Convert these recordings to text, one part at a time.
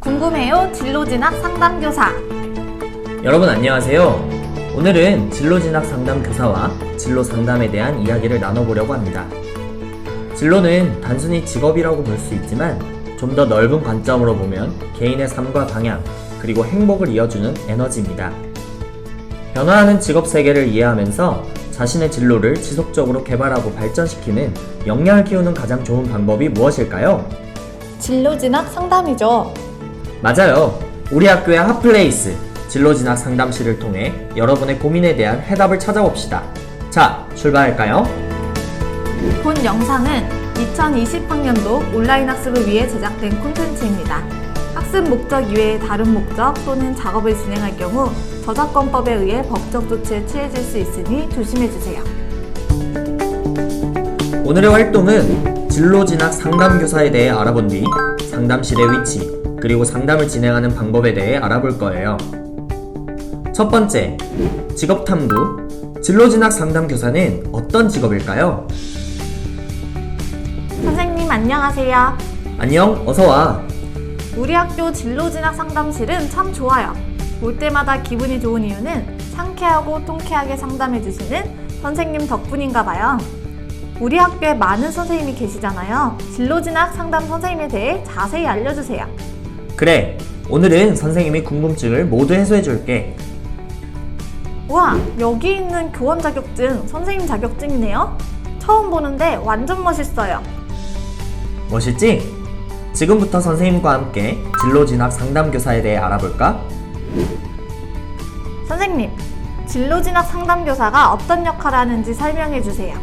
궁금해요 진로진학 상담교사. 여러분 안녕하세요. 오늘은 진로진학 상담교사와 진로 상담에 대한 이야기를 나눠보려고 합니다. 진로는 단순히 직업이라고 볼 수 있지만 좀 더 넓은 관점으로 보면 개인의 삶과 방향, 그리고 행복을 이어주는 에너지입니다. 변화하는 직업 세계를 이해하면서 자신의 진로를 지속적으로 개발하고 발전시키는 역량을 키우는 가장 좋은 방법이 무엇일까요? 진로진학 상담이죠. 맞아요. 우리 학교의 핫플레이스 진로진학 상담실을 통해 여러분의 고민에 대한 해답을 찾아봅시다. 자, 출발할까요? 본 영상은 2020학년도 온라인 학습을 위해 제작된 콘텐츠입니다. 학습 목적 이외의 다른 목적 또는 작업을 진행할 경우 저작권법에 의해 법적 조치에 취해질 수 있으니 조심해주세요. 오늘의 활동은 진로진학 상담교사에 대해 알아본 뒤 상담실의 위치, 그리고 상담을 진행하는 방법에 대해 알아볼 거예요. 첫 번째, 직업탐구. 진로진학 상담교사는 어떤 직업일까요? 선생님 안녕하세요. 안녕, 어서와. 우리 학교 진로진학 상담실은 참 좋아요. 올 때마다 기분이 좋은 이유는 상쾌하고 통쾌하게 상담해주시는 선생님 덕분인가 봐요. 우리 학교에 많은 선생님이 계시잖아요. 진로진학 상담 선생님에 대해 자세히 알려주세요. 그래, 오늘은 선생님이 궁금증을 모두 해소해줄게. 우와, 여기 있는 교원 자격증 선생님 자격증이네요. 처음 보는데 완전 멋있어요. 멋있지? 지금부터 선생님과 함께 진로진학 상담교사에 대해 알아볼까? 선생님, 진로진학 상담교사가 어떤 역할을 하는지 설명해 주세요.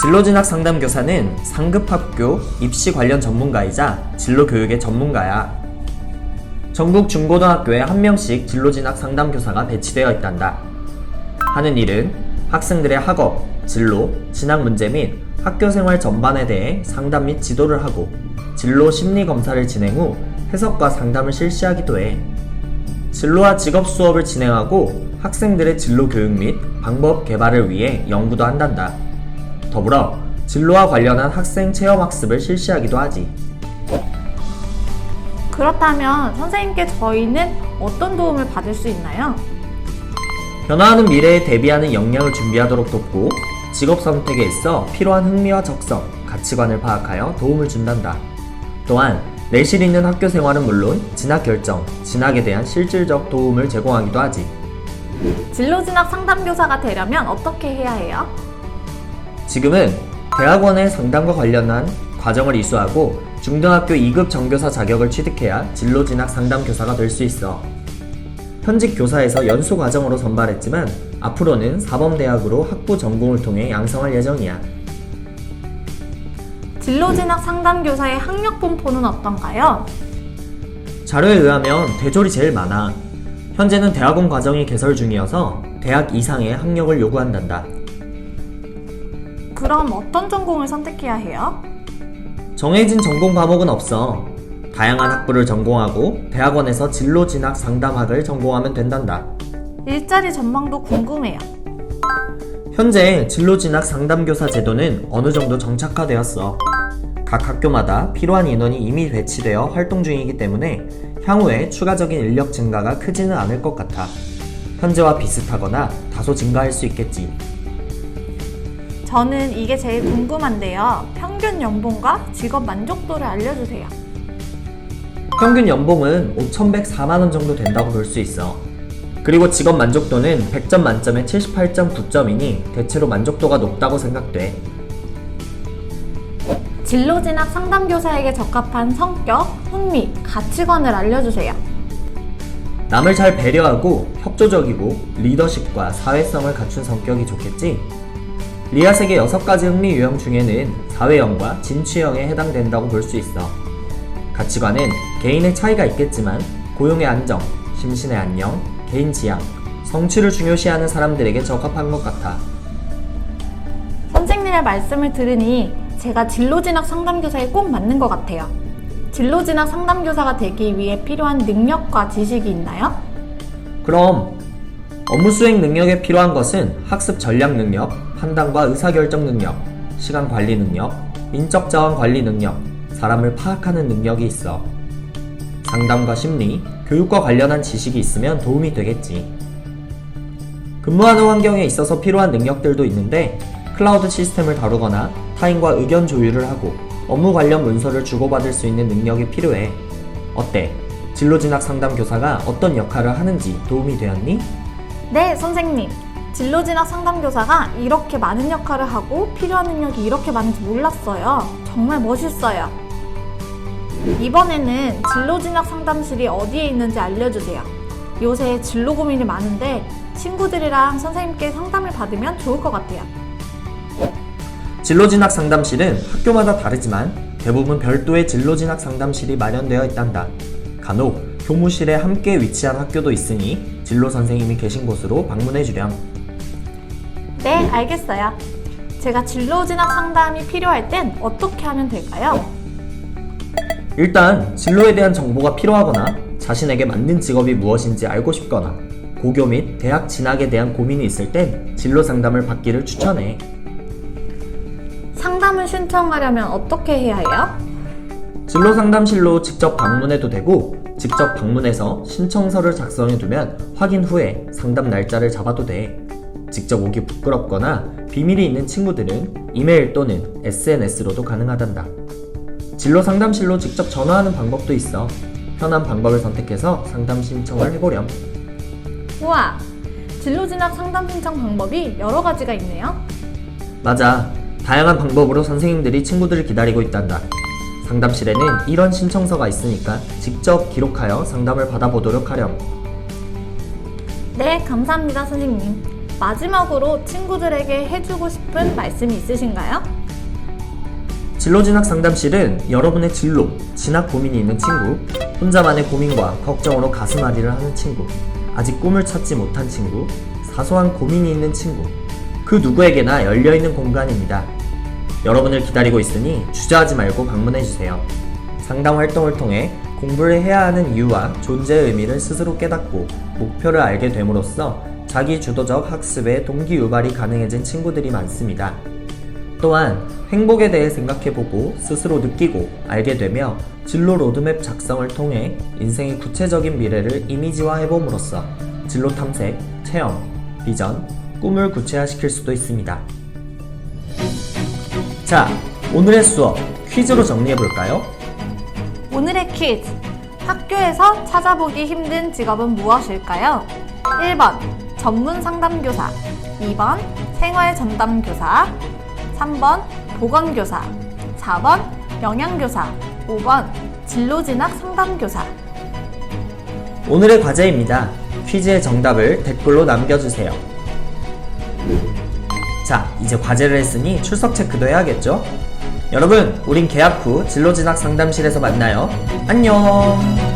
진로진학 상담교사는 상급학교 입시 관련 전문가이자 진로교육의 전문가야. 전국 중고등학교에 한 명씩 진로진학 상담교사가 배치되어 있단다. 하는 일은 학생들의 학업, 진로, 진학 문제 및 학교생활 전반에 대해 상담 및 지도를 하고 진로 심리 검사를 진행 후 해석과 상담을 실시하기도 해. 진로와 직업 수업을 진행하고 학생들의 진로 교육 및 방법 개발을 위해 연구도 한단다. 더불어 진로와 관련한 학생 체험 학습을 실시하기도 하지. 그렇다면 선생님께 저희는 어떤 도움을 받을 수 있나요? 변화하는 미래에 대비하는 역량을 준비하도록 돕고 직업 선택에 있어 필요한 흥미와 적성, 가치관을 파악하여 도움을 준단다. 또한 내실 있는 학교 생활은 물론 진학 결정, 진학에 대한 실질적 도움을 제공하기도 하지. 진로진학 상담교사가 되려면 어떻게 해야 해요? 지금은 대학원의 상담과 관련한 과정을 이수하고 중등학교 2급 정교사 자격을 취득해야 진로진학 상담교사가 될 수 있어. 현직 교사에서 연수 과정으로 선발했지만 앞으로는 사범대학으로 학부 전공을 통해 양성할 예정이야. 진로진학 상담교사의 학력 분포는 어떤가요? 자료에 의하면 대졸이 제일 많아. 현재는 대학원 과정이 개설 중이어서 대학 이상의 학력을 요구한단다. 그럼 어떤 전공을 선택해야 해요? 정해진 전공 과목은 없어. 다양한 학부를 전공하고 대학원에서 진로진학 상담학을 전공하면 된단다. 일자리 전망도 궁금해요. 현재 진로진학 상담교사 제도는 어느 정도 정착화되었어. 각 학교마다 필요한 인원이 이미 배치되어 활동 중이기 때문에 향후에 추가적인 인력 증가가 크지는 않을 것 같아. 현재와 비슷하거나 다소 증가할 수 있겠지. 저는 이게 제일 궁금한데요. 평균 연봉과 직업 만족도를 알려주세요. 평균 연봉은 5,104만원 정도 된다고 볼 수 있어. 그리고 직업 만족도는 100점 만점에 78.9점이니 대체로 만족도가 높다고 생각돼. 진로진학 상담교사에게 적합한 성격, 흥미, 가치관을 알려주세요. 남을 잘 배려하고 협조적이고 리더십과 사회성을 갖춘 성격이 좋겠지? 리아색의 6가지 흥미 유형 중에는 사회형과 진취형에 해당된다고 볼 수 있어. 가치관은 개인의 차이가 있겠지만 고용의 안정, 심신의 안녕, 개인 지향, 성취를 중요시하는 사람들에게 적합한 것 같아. 선생님의 말씀을 들으니 제가 진로진학 상담교사에 꼭 맞는 것 같아요. 진로진학 상담교사가 되기 위해 필요한 능력과 지식이 있나요? 그럼 업무 수행 능력에 필요한 것은 학습 전략 능력, 판단과 의사결정 능력, 시간 관리 능력, 인적 자원 관리 능력, 사람을 파악하는 능력이 있어. 상담과 심리, 교육과 관련한 지식이 있으면 도움이 되겠지. 근무하는 환경에 있어서 필요한 능력들도 있는데 클라우드 시스템을 다루거나 타인과 의견 조율을 하고 업무 관련 문서를 주고받을 수 있는 능력이 필요해. 어때? 진로진학 상담 교사가 어떤 역할을 하는지 도움이 되었니? 네, 선생님. 진로진학 상담교사가 이렇게 많은 역할을 하고 필요한 능력이 이렇게 많은지 몰랐어요. 정말 멋있어요. 이번에는 진로진학 상담실이 어디에 있는지 알려주세요. 요새 진로 고민이 많은데 친구들이랑 선생님께 상담을 받으면 좋을 것 같아요. 진로진학 상담실은 학교마다 다르지만 대부분 별도의 진로진학 상담실이 마련되어 있단다. 간혹 교무실에 함께 위치한 학교도 있으니 진로 선생님이 계신 곳으로 방문해 주렴. 네, 알겠어요. 제가 진로진학 상담이 필요할 땐 어떻게 하면 될까요? 일단 진로에 대한 정보가 필요하거나 자신에게 맞는 직업이 무엇인지 알고 싶거나 고교 및 대학 진학에 대한 고민이 있을 땐 진로 상담을 받기를 추천해. 상담을 신청하려면 어떻게 해야 해요? 진로 상담실로 직접 방문해도 되고 직접 방문해서 신청서를 작성해두면 확인 후에 상담 날짜를 잡아도 돼. 직접 오기 부끄럽거나 비밀이 있는 친구들은 이메일 또는 SNS로도 가능하단다. 진로 상담실로 직접 전화하는 방법도 있어. 편한 방법을 선택해서 상담 신청을 해보렴. 우와! 진로진학 상담 신청 방법이 여러 가지가 있네요. 맞아. 다양한 방법으로 선생님들이 친구들을 기다리고 있단다. 상담실에는 이런 신청서가 있으니까 직접 기록하여 상담을 받아보도록 하렴. 네, 감사합니다, 선생님. 마지막으로 친구들에게 해주고 싶은 말씀이 있으신가요? 진로진학 상담실은 여러분의 진로, 진학 고민이 있는 친구, 혼자만의 고민과 걱정으로 가슴앓이를 하는 친구, 아직 꿈을 찾지 못한 친구, 사소한 고민이 있는 친구, 그 누구에게나 열려있는 공간입니다. 여러분을 기다리고 있으니 주저하지 말고 방문해주세요. 상담 활동을 통해 공부를 해야 하는 이유와 존재의 의미를 스스로 깨닫고 목표를 알게 됨으로써 자기 주도적 학습에 동기 유발이 가능해진 친구들이 많습니다. 또한 행복에 대해 생각해보고 스스로 느끼고 알게 되며 진로 로드맵 작성을 통해 인생의 구체적인 미래를 이미지화해봄으로써 진로 탐색, 체험, 비전, 꿈을 구체화시킬 수도 있습니다. 자, 오늘의 수업 퀴즈로 정리해볼까요? 오늘의 퀴즈. 학교에서 찾아보기 힘든 직업은 무엇일까요? 1번 전문 상담교사, 2번 생활 전담교사, 3번 보건교사, 4번 영양교사, 5번 진로진학 상담교사. 오늘의 과제입니다. 퀴즈의 정답을 댓글로 남겨주세요. 자, 이제 과제를 했으니 출석 체크도 해야겠죠? 여러분, 우린 개학 후 진로진학 상담실에서 만나요. 안녕!